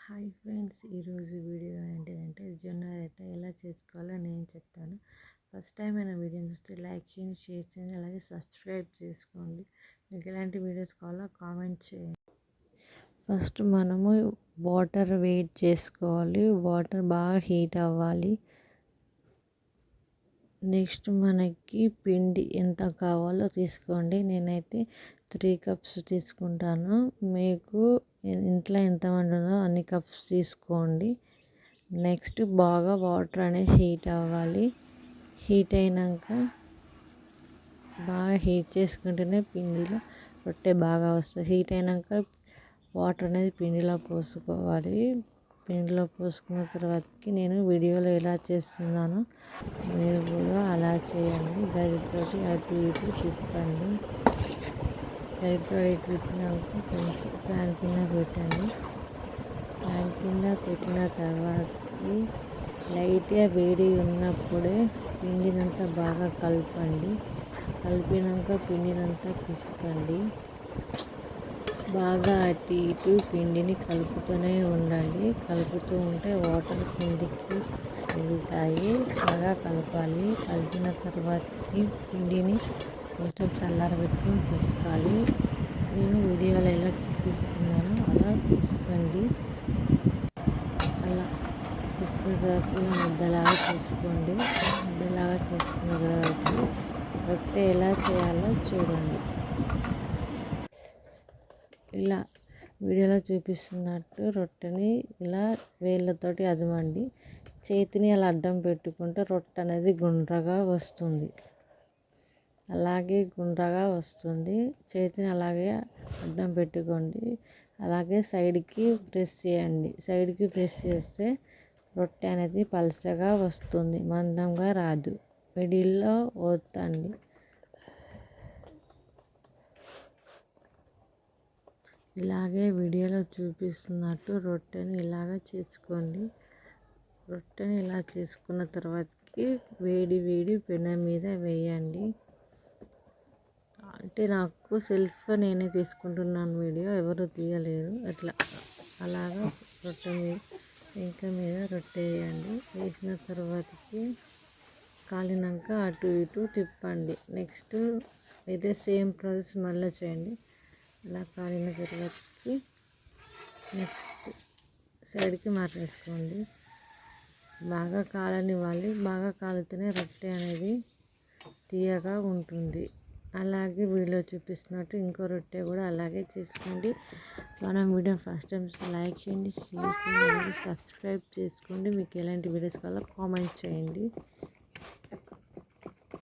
Hi friends, ఈరోజు video ఏంటిదంటే జొన్న రొట్టె ఎలా చేసుకోవాలో నేను చెప్తాను. ఫస్ట్ టైం అయినా వీడియోని చూస్తే లైక్ చేయండి, షేర్ చేయండి, అలాగే సబ్స్క్రైబ్ చేసుకోండి. మీకు ఎలాంటి వీడియోస్ కావాలో కామెంట్ చేయండి. ఫస్ట్ మనము వాటర్ వేడి చేసుకోవాలి. వాటర్ బాగా హీట్ అవ్వాలి. నెక్స్ట్ మనకి పిండి ఎంత కావాలో తీసుకోండి. నేనైతే 3 కప్స్ తీసుకుంటాను. మీకు ఇంట్లో ఎంతమంది ఉందో అన్ని కప్స్ తీసుకోండి. నెక్స్ట్ బాగా వాటర్ అనేది హీట్ అవ్వాలి. హీట్ అయినాక బాగా హీట్ చేసుకుంటేనే పిండిలో రొట్టె బాగా వస్తుంది. హీట్ అయినాక వాటర్ అనేది పిండిలో పోసుకోవాలి. పిండిలో పోసుకున్న తర్వాతకి నేను వీడియోలో ఎలా చేస్తున్నానో మీరు కూడా అలా చేయండి. గరిటెతోటి అటు ఇటు తిప్పండి. గరిటెతో ఇటు తిప్పినాక కొంచెం ఫ్యాన్ కింద పెట్టండి. ఫ్యాన్ కింద పెట్టిన తర్వాతకి లైట్గా వేడి ఉన్నప్పుడే పిండినంతా బాగా కలపండి. కలిపినాక పిండినంతా పిసకండి. బాగా అటు ఇటు పిండిని కలుపుతూనే ఉండండి. కలుపుతూ ఉంటే వాటర్ కిందికి వెళ్తాయి. బాగా కలపాలి. కలిపిన తర్వాతకి పిండిని కొంచెం చల్లారబెట్టుకొని పిసకాలి. నేను వీడియోలో ఎలా చూపిస్తున్నానో అలా పిసకండి. అలా పిసికిన తర్వాత ఇలా ముద్దలాగా చేసుకోండి. ముద్దలాగా చేసుకున్న తర్వాత రొట్టె ఎలా చేయాలో చూడండి. ఇలా వీడియోలో చూపిస్తున్నట్టు రొట్టెని ఇలా వేళ్ళతోటి అదమండి. చేతిని అలా అడ్డం పెట్టుకుంటే రొట్టె అనేది గుండ్రగా వస్తుంది. అలాగే గుండ్రగా వస్తుంది. చేతిని అలాగే అడ్డం పెట్టుకోండి. అలాగే సైడ్కి ప్రెస్ చేయండి. సైడ్కి ప్రెస్ చేస్తే రొట్టె అనేది పలచగా వస్తుంది, మందంగా రాదు. మిడిల్లో ఒత్తండి. ఇలాగే వీడియోలో చూపిస్తున్నట్టు రొట్టెని ఇలాగ చేసుకోండి. రొట్టెని ఇలా చేసుకున్న తర్వాతకి వేడి వేడి పెనం మీద వేయండి. అంటే నాకు సెల్ఫ్గా నేనే తీసుకుంటున్నాను వీడియో, ఎవరు తీయలేరు. అలాగా రొట్టె మీద పెంక మీద రొట్టె వేయండి. వేసిన తర్వాతకి కాలినాక అటు ఇటు తిప్పండి. నెక్స్ట్ ఇదే సేమ్ ప్రాసెస్ మళ్ళీ చేయండి. అలా కాలిన తర్వాతకి నెక్స్ట్ సైడ్కి మార్చేసుకోండి. బాగా కాలనివ్వాలి. బాగా కాలితేనే రొట్టె అనేది తీయగా ఉంటుంది. అలాగే వీడియోలో చూపిస్తున్నట్టు ఇంకో రొట్టె కూడా అలాగే చేసుకోండి. మనం వీడియో ఫస్ట్ టైం లైక్ చేయండి, షేర్ చేయండి, సబ్స్క్రైబ్ చేసుకోండి. మీకు ఎలాంటి వీడియోస్ కావాలో కామెంట్ చేయండి.